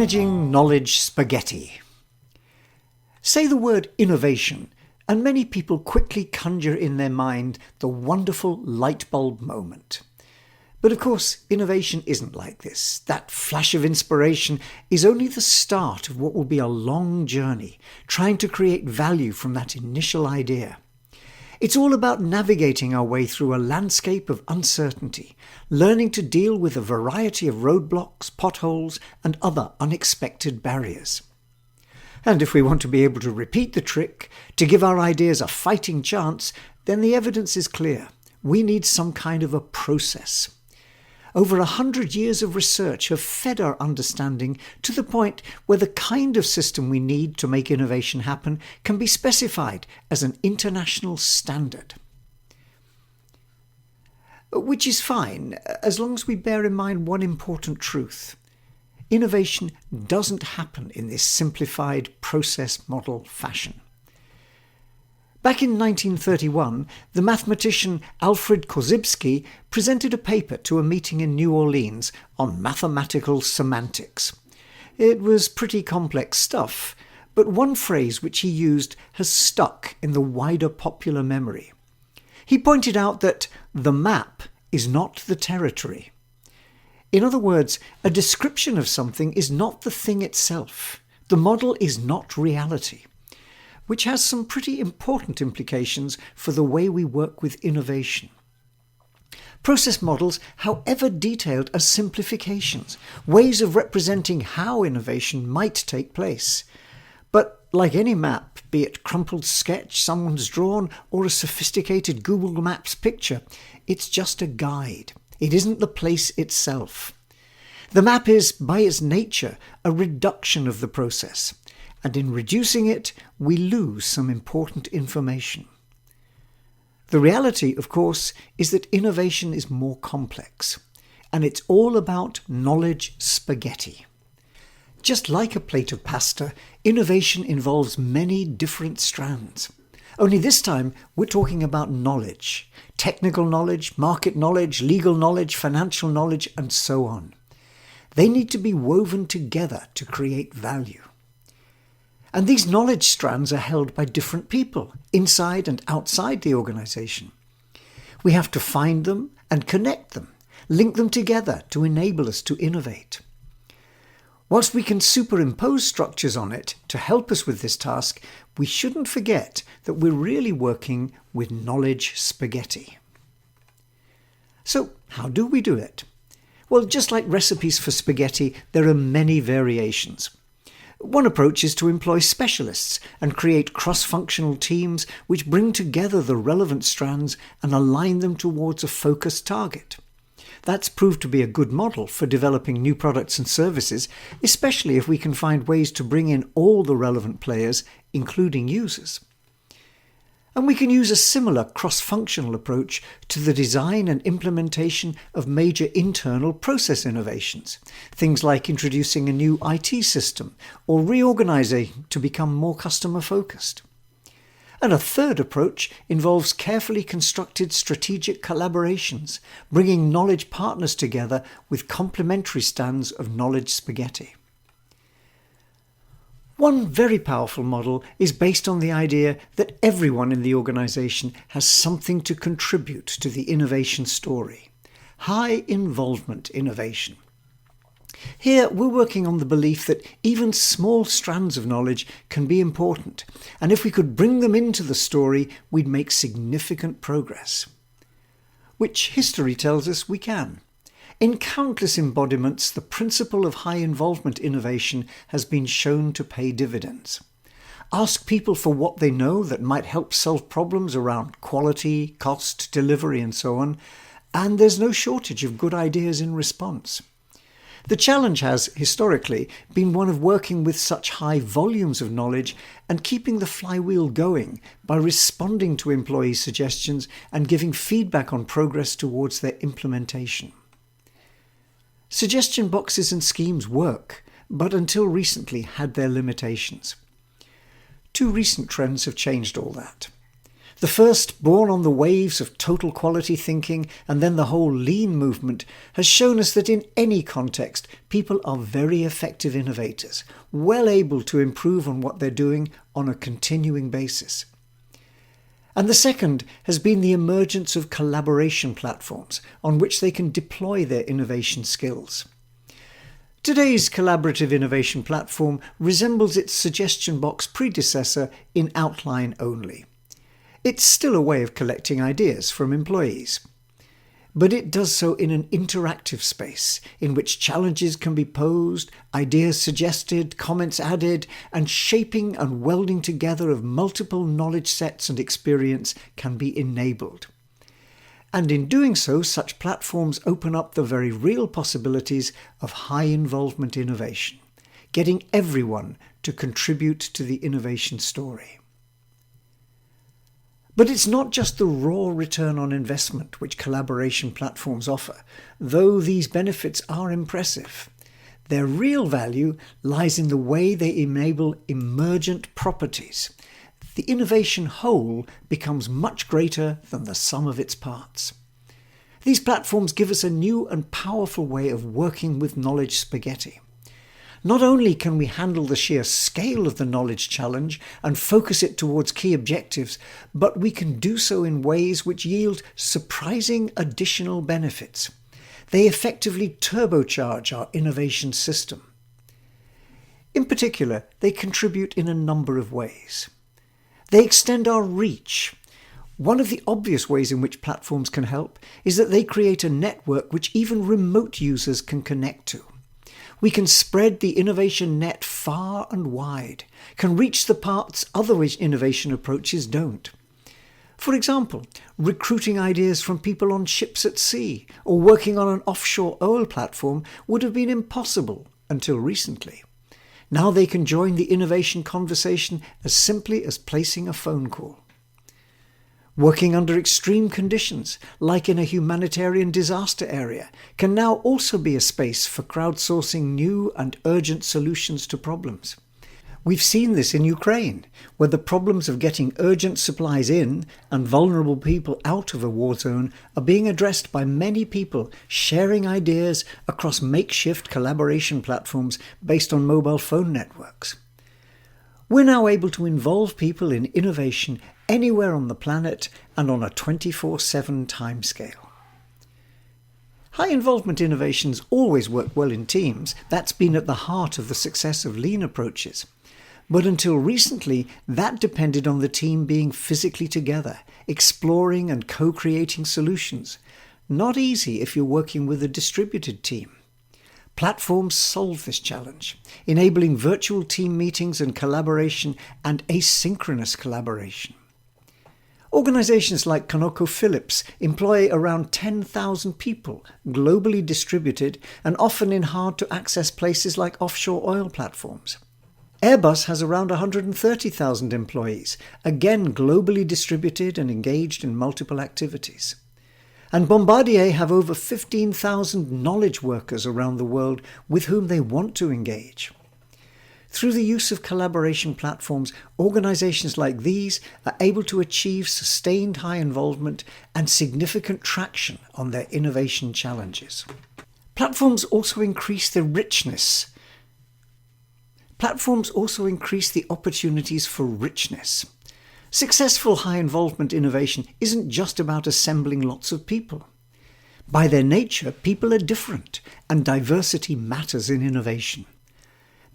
Managing knowledge spaghetti. Say the word innovation, and many people quickly conjure in their mind the wonderful light bulb moment. But of course, innovation isn't like this. That flash of inspiration is only the start of what will be a long journey, trying to create value from that initial idea. It's all about navigating our way through a landscape of uncertainty, learning to deal with a variety of roadblocks, potholes, and other unexpected barriers. And if we want to be able to repeat the trick, to give our ideas a fighting chance, then the evidence is clear. We need some kind of a process. Over 100 years of research have fed our understanding to the point where the kind of system we need to make innovation happen can be specified as an international standard. Which is fine, as long as we bear in mind one important truth. Innovation doesn't happen in this simplified process model fashion. Back in 1931, the mathematician Alfred Korzybski presented a paper to a meeting in New Orleans on mathematical semantics. It was pretty complex stuff, but one phrase which he used has stuck in the wider popular memory. He pointed out that the map is not the territory. In other words, a description of something is not the thing itself. The model is not reality, which has some pretty important implications for the way we work with innovation. Process models, however detailed, are simplifications, ways of representing how innovation might take place. But like any map, be it crumpled sketch someone's drawn or a sophisticated Google Maps picture, it's just a guide. It isn't the place itself. The map is, by its nature, a reduction of the process. And in reducing it, we lose some important information. The reality, of course, is that innovation is more complex, and it's all about knowledge spaghetti. Just like a plate of pasta, innovation involves many different strands. Only this time, we're talking about knowledge, technical knowledge, market knowledge, legal knowledge, financial knowledge, and so on. They need to be woven together to create value. And these knowledge strands are held by different people, inside and outside the organization. We have to find them and connect them, link them together to enable us to innovate. Whilst we can superimpose structures on it to help us with this task, we shouldn't forget that we're really working with knowledge spaghetti. So, how do we do it? Well, just like recipes for spaghetti, there are many variations. One approach is to employ specialists and create cross-functional teams which bring together the relevant strands and align them towards a focused target. That's proved to be a good model for developing new products and services, especially if we can find ways to bring in all the relevant players, including users. And we can use a similar cross-functional approach to the design and implementation of major internal process innovations, things like introducing a new IT system or reorganizing to become more customer-focused. And a third approach involves carefully constructed strategic collaborations, bringing knowledge partners together with complementary strands of knowledge spaghetti. One very powerful model is based on the idea that everyone in the organization has something to contribute to the innovation story. High involvement innovation. Here we're working on the belief that even small strands of knowledge can be important, and if we could bring them into the story, we'd make significant progress. Which history tells us we can. In countless embodiments, the principle of high involvement innovation has been shown to pay dividends. Ask people for what they know that might help solve problems around quality, cost, delivery, and so on, and there's no shortage of good ideas in response. The challenge has, historically, been one of working with such high volumes of knowledge and keeping the flywheel going by responding to employee suggestions and giving feedback on progress towards their implementation. Suggestion boxes and schemes work, but until recently had their limitations. Two recent trends have changed all that. The first, born on the waves of total quality thinking and then the whole lean movement, has shown us that in any context, people are very effective innovators, well able to improve on what they're doing on a continuing basis. And the second has been the emergence of collaboration platforms on which they can deploy their innovation skills. Today's collaborative innovation platform resembles its suggestion box predecessor in outline only. It's still a way of collecting ideas from employees. But it does so in an interactive space in which challenges can be posed, ideas suggested, comments added, and shaping and welding together of multiple knowledge sets and experience can be enabled. And in doing so, such platforms open up the very real possibilities of high-involvement innovation, getting everyone to contribute to the innovation story. But it's not just the raw return on investment which collaboration platforms offer, though these benefits are impressive. Their real value lies in the way they enable emergent properties. The innovation whole becomes much greater than the sum of its parts. These platforms give us a new and powerful way of working with knowledge spaghetti. Not only can we handle the sheer scale of the knowledge challenge and focus it towards key objectives, but we can do so in ways which yield surprising additional benefits. They effectively turbocharge our innovation system. In particular, they contribute in a number of ways. They extend our reach. One of the obvious ways in which platforms can help is that they create a network which even remote users can connect to. We can spread the innovation net far and wide, can reach the parts other innovation approaches don't. For example, recruiting ideas from people on ships at sea or working on an offshore oil platform would have been impossible until recently. Now they can join the innovation conversation as simply as placing a phone call. Working under extreme conditions, like in a humanitarian disaster area, can now also be a space for crowdsourcing new and urgent solutions to problems. We've seen this in Ukraine, where the problems of getting urgent supplies in and vulnerable people out of a war zone are being addressed by many people sharing ideas across makeshift collaboration platforms based on mobile phone networks. We're now able to involve people in innovation anywhere on the planet and on a 24/7 timescale. High-involvement innovations always work well in teams. That's been at the heart of the success of lean approaches. But until recently, that depended on the team being physically together, exploring and co-creating solutions. Not easy if you're working with a distributed team. Platforms solve this challenge, enabling virtual team meetings and collaboration and asynchronous collaboration. Organizations like ConocoPhillips employ around 10,000 people, globally distributed and often in hard-to-access places like offshore oil platforms. Airbus has around 130,000 employees, again globally distributed and engaged in multiple activities. And Bombardier have over 15,000 knowledge workers around the world with whom they want to engage. Through the use of collaboration platforms, organizations like these are able to achieve sustained high involvement and significant traction on their innovation challenges. Platforms also increase the opportunities for richness. Successful high-involvement innovation isn't just about assembling lots of people. By their nature, people are different, and diversity matters in innovation.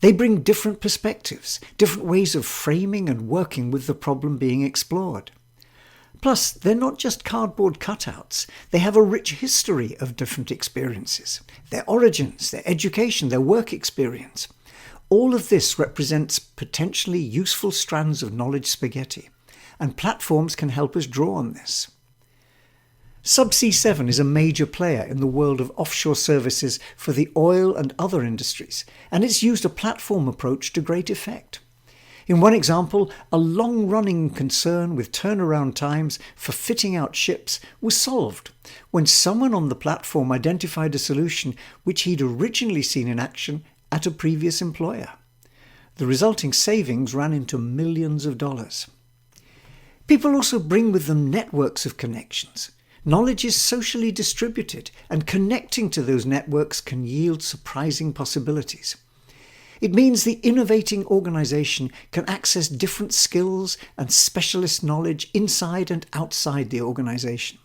They bring different perspectives, different ways of framing and working with the problem being explored. Plus, they're not just cardboard cutouts. They have a rich history of different experiences, their origins, their education, their work experience. All of this represents potentially useful strands of knowledge spaghetti, and platforms can help us draw on this. Subsea 7 is a major player in the world of offshore services for the oil and other industries, and it's used a platform approach to great effect. In one example, a long-running concern with turnaround times for fitting out ships was solved when someone on the platform identified a solution which he'd originally seen in action at a previous employer. The resulting savings ran into millions of dollars. People also bring with them networks of connections. Knowledge is socially distributed, and connecting to those networks can yield surprising possibilities. It means the innovating organisation can access different skills and specialist knowledge inside and outside the organisation.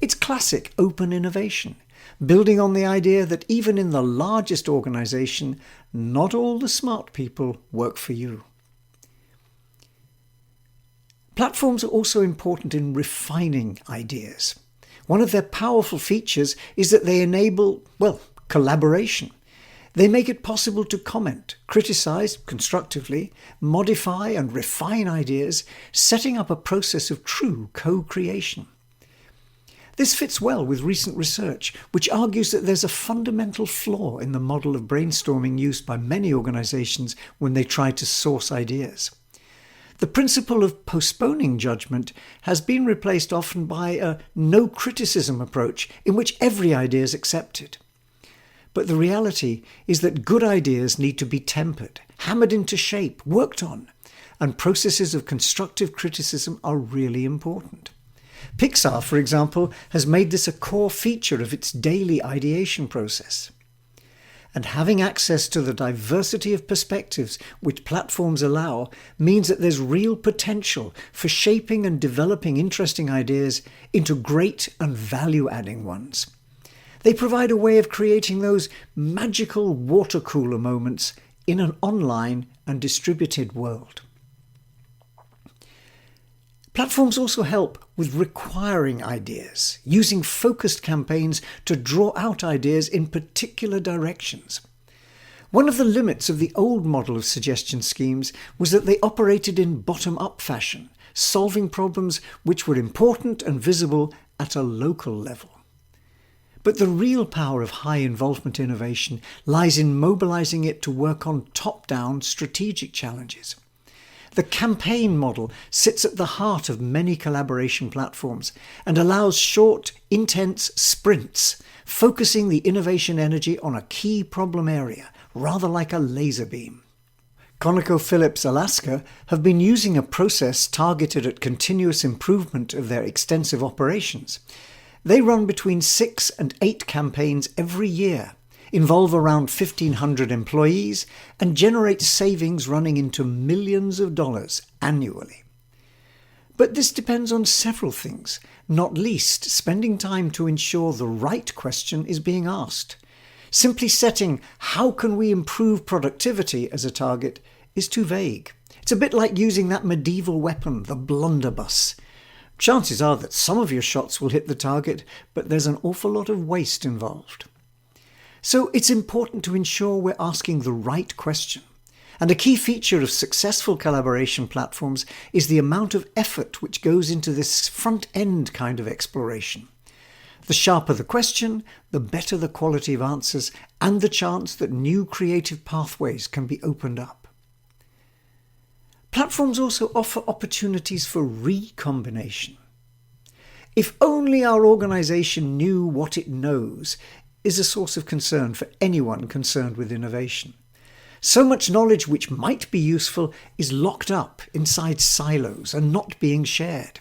It's classic open innovation, building on the idea that even in the largest organisation, not all the smart people work for you. Platforms are also important in refining ideas. One of their powerful features is that they enable, collaboration. They make it possible to comment, criticise constructively, modify and refine ideas, setting up a process of true co-creation. This fits well with recent research, which argues that there's a fundamental flaw in the model of brainstorming used by many organisations when they try to source ideas. The principle of postponing judgment has been replaced often by a no criticism approach in which every idea is accepted. But the reality is that good ideas need to be tempered, hammered into shape, worked on, and processes of constructive criticism are really important. Pixar, for example, has made this a core feature of its daily ideation process. And having access to the diversity of perspectives which platforms allow means that there's real potential for shaping and developing interesting ideas into great and value-adding ones. They provide a way of creating those magical water cooler moments in an online and distributed world. Platforms also help with requiring ideas, using focused campaigns to draw out ideas in particular directions. One of the limits of the old model of suggestion schemes was that they operated in bottom-up fashion, solving problems which were important and visible at a local level. But the real power of high-involvement innovation lies in mobilizing it to work on top-down strategic challenges. The campaign model sits at the heart of many collaboration platforms and allows short, intense sprints, focusing the innovation energy on a key problem area, rather like a laser beam. ConocoPhillips Alaska have been using a process targeted at continuous improvement of their extensive operations. They run between 6 and 8 campaigns every year, involve around 1,500 employees, and generate savings running into millions of dollars annually. But this depends on several things, not least spending time to ensure the right question is being asked. Simply setting "how can we improve productivity" as a target is too vague. It's a bit like using that medieval weapon, the blunderbuss. Chances are that some of your shots will hit the target, but there's an awful lot of waste involved. So it's important to ensure we're asking the right question. And a key feature of successful collaboration platforms is the amount of effort which goes into this front-end kind of exploration. The sharper the question, the better the quality of answers and the chance that new creative pathways can be opened up. Platforms also offer opportunities for recombination. If only our organisation knew what it knows is a source of concern for anyone concerned with innovation. So much knowledge which might be useful is locked up inside silos and not being shared.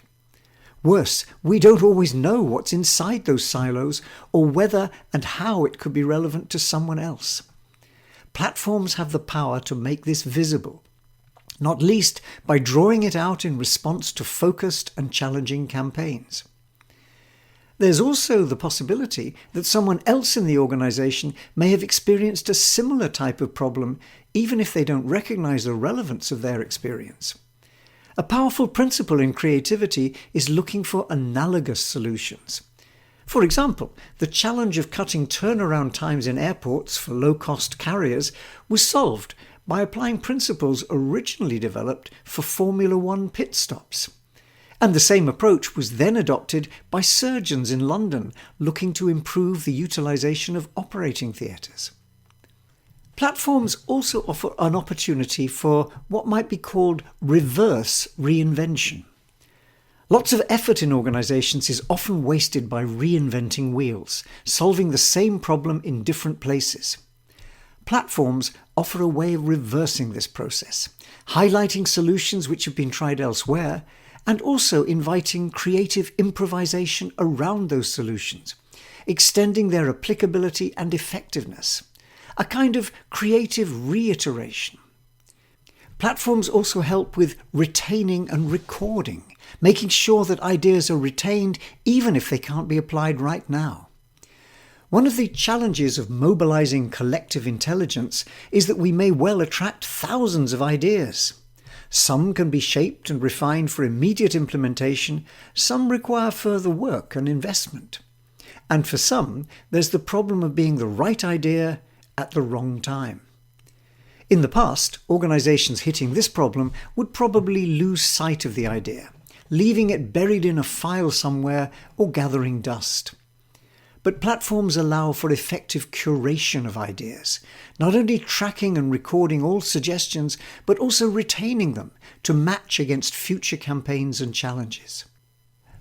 Worse, we don't always know what's inside those silos or whether and how it could be relevant to someone else. Platforms have the power to make this visible, not least by drawing it out in response to focused and challenging campaigns. There's also the possibility that someone else in the organisation may have experienced a similar type of problem, even if they don't recognise the relevance of their experience. A powerful principle in creativity is looking for analogous solutions. For example, the challenge of cutting turnaround times in airports for low-cost carriers was solved by applying principles originally developed for Formula One pit stops. And the same approach was then adopted by surgeons in London looking to improve the utilisation of operating theatres. Platforms also offer an opportunity for what might be called reverse reinvention. Lots of effort in organisations is often wasted by reinventing wheels, solving the same problem in different places. Platforms offer a way of reversing this process, highlighting solutions which have been tried elsewhere, and also inviting creative improvisation around those solutions, extending their applicability and effectiveness, a kind of creative reiteration. Platforms also help with retaining and recording, making sure that ideas are retained even if they can't be applied right now. One of the challenges of mobilizing collective intelligence is that we may well attract thousands of ideas. Some can be shaped and refined for immediate implementation, some require further work and investment. And for some, there's the problem of being the right idea at the wrong time. In the past, organizations hitting this problem would probably lose sight of the idea, leaving it buried in a file somewhere or gathering dust. But platforms allow for effective curation of ideas, not only tracking and recording all suggestions, but also retaining them to match against future campaigns and challenges.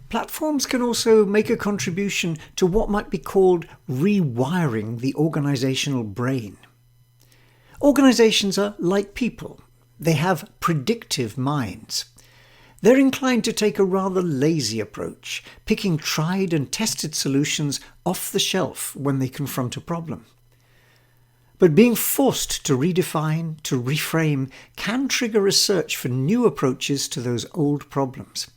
Platforms can also make a contribution to what might be called rewiring the organizational brain. Organizations are like people. They have predictive minds. They're inclined to take a rather lazy approach, picking tried and tested solutions off the shelf when they confront a problem. But being forced to redefine, to reframe, can trigger a search for new approaches to those old problems.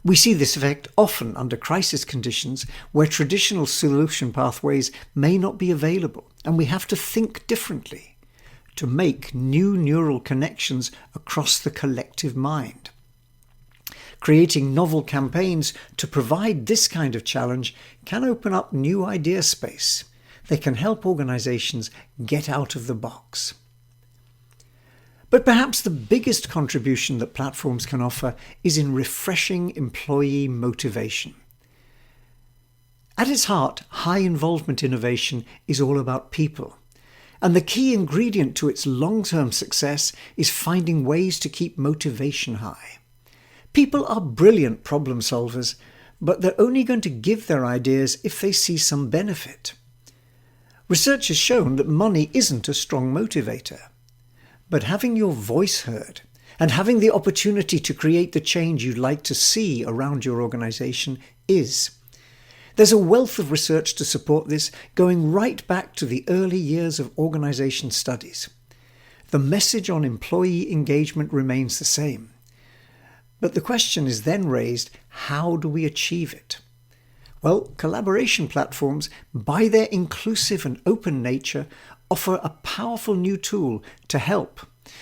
We see this effect often under crisis conditions where traditional solution pathways may not be available, and we have to think differently to make new neural connections across the collective mind. Creating novel campaigns to provide this kind of challenge can open up new idea space. They can help organizations get out of the box. But perhaps the biggest contribution that platforms can offer is in refreshing employee motivation. At its heart, high involvement innovation is all about people. And the key ingredient to its long-term success is finding ways to keep motivation high. People are brilliant problem solvers, but they're only going to give their ideas if they see some benefit. Research has shown that money isn't a strong motivator. But having your voice heard and having the opportunity to create the change you'd like to see around your organization is. There's a wealth of research to support this, going right back to the early years of organization studies. The message on employee engagement remains the same. But the question is then raised, how do we achieve it? Well, collaboration platforms, by their inclusive and open nature, offer a powerful new tool to help.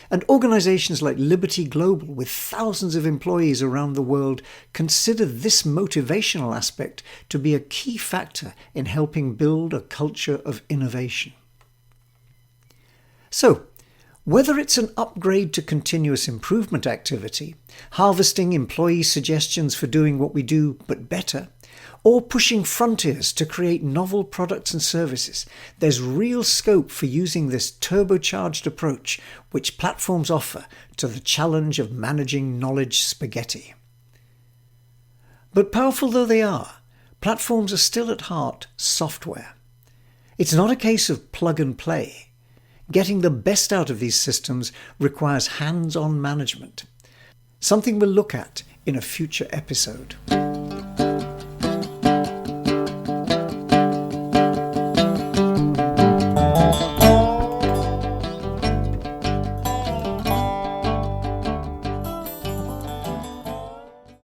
And organizations like Liberty Global, with thousands of employees around the world, consider this motivational aspect to be a key factor in helping build a culture of innovation. So, whether it's an upgrade to continuous improvement activity, harvesting employee suggestions for doing what we do but better, or pushing frontiers to create novel products and services, there's real scope for using this turbocharged approach which platforms offer to the challenge of managing knowledge spaghetti. But powerful though they are, platforms are still at heart software. It's not a case of plug and play. Getting the best out of these systems requires hands-on management, something we'll look at in a future episode.